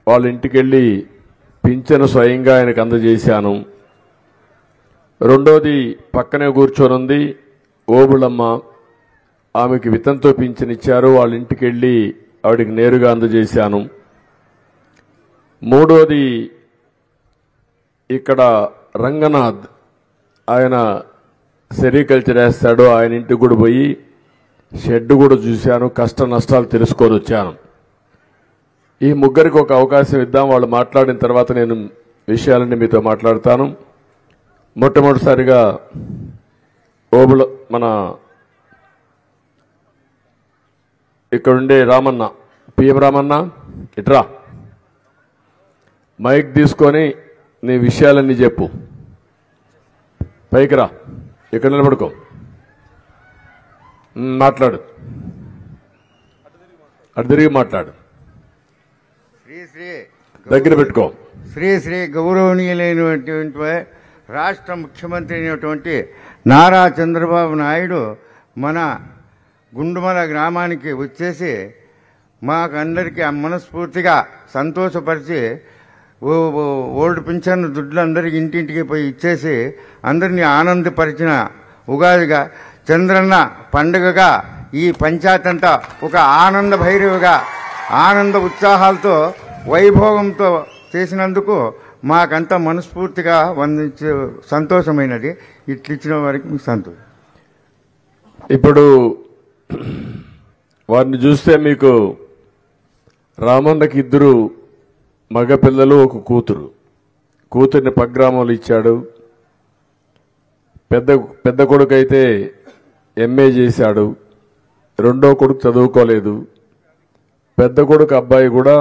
వాళ్ళ ఇంటికి వెళ్ళి పింఛను స్వయంగా ఆయనకు అందజేశాను. రెండోది పక్కనే కూర్చొనుంది ఓబుళమ్మ, ఆమెకి వితంతో పింఛను ఇచ్చారు, వాళ్ళ ఇంటికి వెళ్ళి ఆవిడికి నేరుగా అందజేశాను. మూడోది ఇక్కడ రంగనాథ్, ఆయన సెరికల్చర్ వేస్తాడు, ఆయన ఇంటికి కూడా పోయి షెడ్ కూడా చూశాను, కష్ట నష్టాలు తెలుసుకొని వచ్చాను. ఈ ముగ్గురికి ఒక అవకాశం ఇద్దాం, వాళ్ళు మాట్లాడిన తర్వాత నేను విషయాలన్నీ మీతో మాట్లాడతాను. మొట్టమొదటిసారిగా ఓబుల మన ఇక్కడుండే రామన్న, పిఎం రామన్న ఇట్రా, మైక్ తీసుకొని నీ విషయాలన్నీ చెప్పు. పైకి రా, ఇక్కడ నిలబడుకో, మాట్లాడు, అటు తిరిగి మాట్లాడు, దగ్గర పెట్టుకో. శ్రీ శ్రీ గౌరవనీయులైనటువంటి రాష్ట్ర ముఖ్యమంత్రి అయినటువంటి నారా చంద్రబాబు నాయుడు మన గుండుమల గ్రామానికి వచ్చేసి మాకందరికీ మనస్ఫూర్తిగా సంతోషపరిచి ఓల్డ్ పింఛన్ దుడ్లు అందరికి ఇంటింటికి పోయి ఇచ్చేసి అందరినీ ఆనందపరిచిన ఉగాదిగా, చంద్రన్న పండుగగా ఈ పంచాయత్ అంతా ఒక ఆనంద భైరవిగా ఆనంద ఉత్సాహాలతో వైభోగంతో చేసినందుకు మాకంతా మనస్ఫూర్తిగా వందించే సంతోషమైనది. ఇట్లిచ్చిన వారికి మీకు సంతోషం. ఇప్పుడు వారిని చూస్తే మీకు రామన్నకి ఇద్దరు మగపిల్లలు, ఒక కూతురు. కూతుర్ని పగ్రామంలో ఇచ్చాడు. పెద్ద కొడుకు అయితే ఎంఏ చేశాడు, రెండో కొడుకు చదువుకోలేదు. పెద్ద కొడుకు అబ్బాయి కూడా,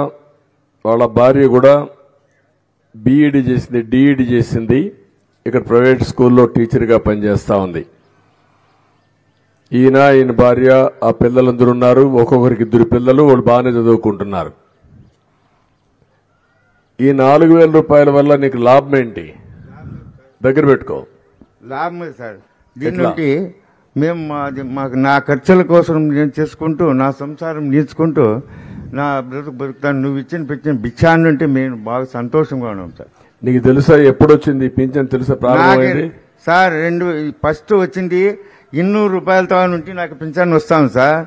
వాళ్ళ భార్య కూడా బీఈడీ చేసింది, డిఈడీ చేసింది, ఇక్కడ ప్రైవేట్ స్కూల్లో టీచర్గా పనిచేస్తూ ఉంది. ఈయన భార్య, ఆ పిల్లలందరూ ఉన్నారు, ఒక్కొక్కరికి ఇద్దరు పిల్లలు, వాళ్ళు బాగానే చదువుకుంటున్నారు. ఈ 4,000 రూపాయల వల్ల నీకు లాభం ఏంటి? దగ్గర పెట్టుకో. లాభం సార్, దీని నుండి మేము మాకు నా ఖర్చుల కోసం నేను చేసుకుంటూ నా సంసారం నేర్చుకుంటూ నా బతుకుతాను. నువ్వు ఇచ్చిన భిక్షాన్ని ఉంటే మేము బాగా సంతోషంగా ఉన్నాం సార్. నీకు తెలుసా ఎప్పుడు వచ్చింది పింఛన్? తెలుసా ప్రారంభమైంది సార్? ఫస్ట్ వచ్చింది 200 రూపాయలతో నుండి నాకు పింఛన్ వస్తాను సార్.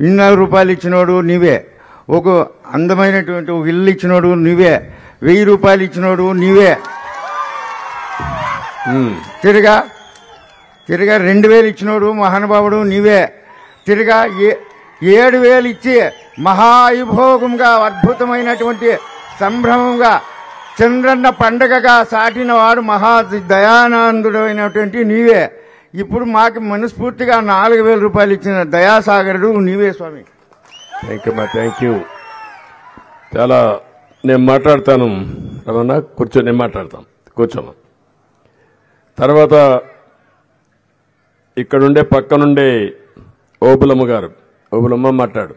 200 రూపాయలు ఇచ్చినోడు నీవే, ఒక అందమైనటువంటి ఒక ఇల్లు ఇచ్చినోడు నీవే, 1000 రూపాయలు ఇచ్చినోడు నీవే, తిరిగా 2000 ఇచ్చినోడు మహానుభావుడు నీవే, తిరిగా 7,000 ఇచ్చి మహాయుభోగంగా అద్భుతమైనటువంటి సంభ్రమంగా చంద్రన్న పండగగా సాటిన వాడు మహా దయానందుడైనటువంటి నీవే. ఇప్పుడు మాకు మనస్ఫూర్తిగా 4,000 రూపాయలు ఇచ్చిన దయాసాగరుడు నీవే స్వామి. Thank you. చాలా నేను మాట్లాడతాను రమణ, కూర్చో, నేను మాట్లాడతాను, కూర్చోమా. తర్వాత ఇక్కడుండే పక్కనుండే ఓబులమ్మ గారు, ఓబులమ్మ మాట్లాడు.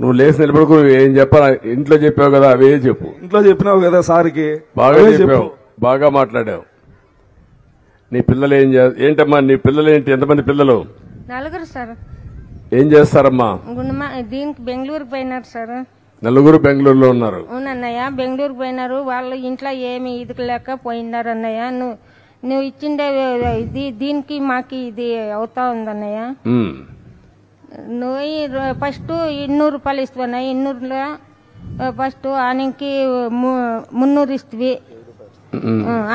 నువ్వు లేచి నిలబడుకు, ఏం చెప్పాలా? ఇంట్లో చెప్పావు కదా, అవే చెప్పు. ఇంట్లో చెప్పినావు కదా సార్కి, బాగా చెప్పావు, బాగా మాట్లాడావు. నీ పిల్లలు ఏంటమ్మా? నీ పిల్లలు ఏంటి? ఎంతమంది పిల్లలు? 4 సార్. ఏం చేస్తారమ్మా? దీనికి బెంగళూరు పోయినారు సార్. 4 బెంగళూరులో ఉన్నారు. అవునన్నయ్య, బెంగళూరు పోయినారు. వాళ్ళ ఇంట్లో ఏమి ఇది లేక పోయినారు అన్నయ్య. నువ్వు ఇచ్చిండే దీనికి మాకు ఇది అవుతా ఉందన్నయ్య. నువ్వు ఫస్ట్ 200 రూపాయలు ఇస్తావన్నయ్య. 200లో ఫస్ట్ ఆనంకి 300 ఇస్తవి,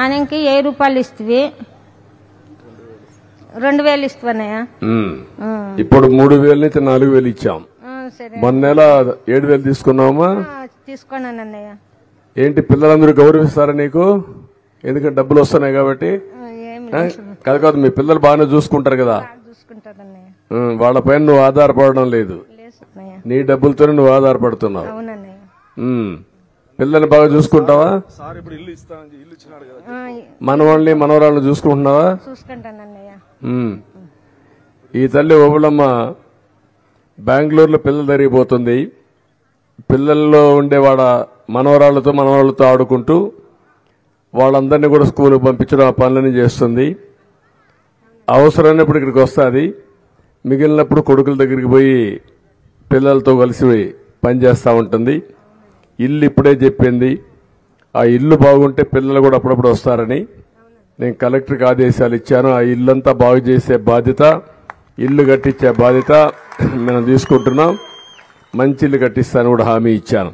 ఆనంకి 1000 రూపాయలు ఇస్తవి, 2,000 ఇస్తావన్నయ్య. ఇప్పుడు 3,000 నుంచి 4,000 ఇచ్చాం. మొన్న నెల 7,000 తీసుకున్నావమ్మా? తీసుకున్నానన్నయ్య. ఏంటి పిల్లలందరూ గౌరవిస్తారా నీకు? ఎందుకంటే డబ్బులు వస్తున్నాయి కాబట్టి కాదు. మీ పిల్లలు బాగానే చూసుకుంటారు కదా, వాళ్ళ పైన నువ్వు ఆధారపడడం లేదు, నీ డబ్బులతోనే నువ్వు ఆధారపడుతున్నావు. పిల్లల్ని బాగా చూసుకుంటావా? మనవాళ్ళని మనవరాళ్ళని చూసుకుంటున్నావా? ఈ తల్లి ఓబులమ్మ బెంగళూరులో పిల్లలు జరిగిపోతుంది. పిల్లల్లో ఉండేవాడ మనవరాళ్లతో ఆడుకుంటూ వాళ్ళందరినీ కూడా స్కూల్కి పంపించడం, ఆ పనులని చేస్తుంది. అవసరమైనప్పుడు ఇక్కడికి వస్తుంది, మిగిలినప్పుడు కొడుకుల దగ్గరికి పోయి పిల్లలతో కలిసి పనిచేస్తూ ఉంటుంది. ఇల్లు ఇప్పుడే చెప్పింది. ఆ ఇల్లు బాగుంటే పిల్లలు కూడా అప్పుడప్పుడు వస్తారని నేను కలెక్టర్కి ఆదేశాలు ఇచ్చాను. ఆ ఇల్లంతా బాగు చేసే బాధ్యత, ఇల్లు కట్టించే బాధ్యత మనం తీసుకుంటున్నాం. మంచి ఇల్లు కట్టిస్తాను కూడా హామీ ఇచ్చాను.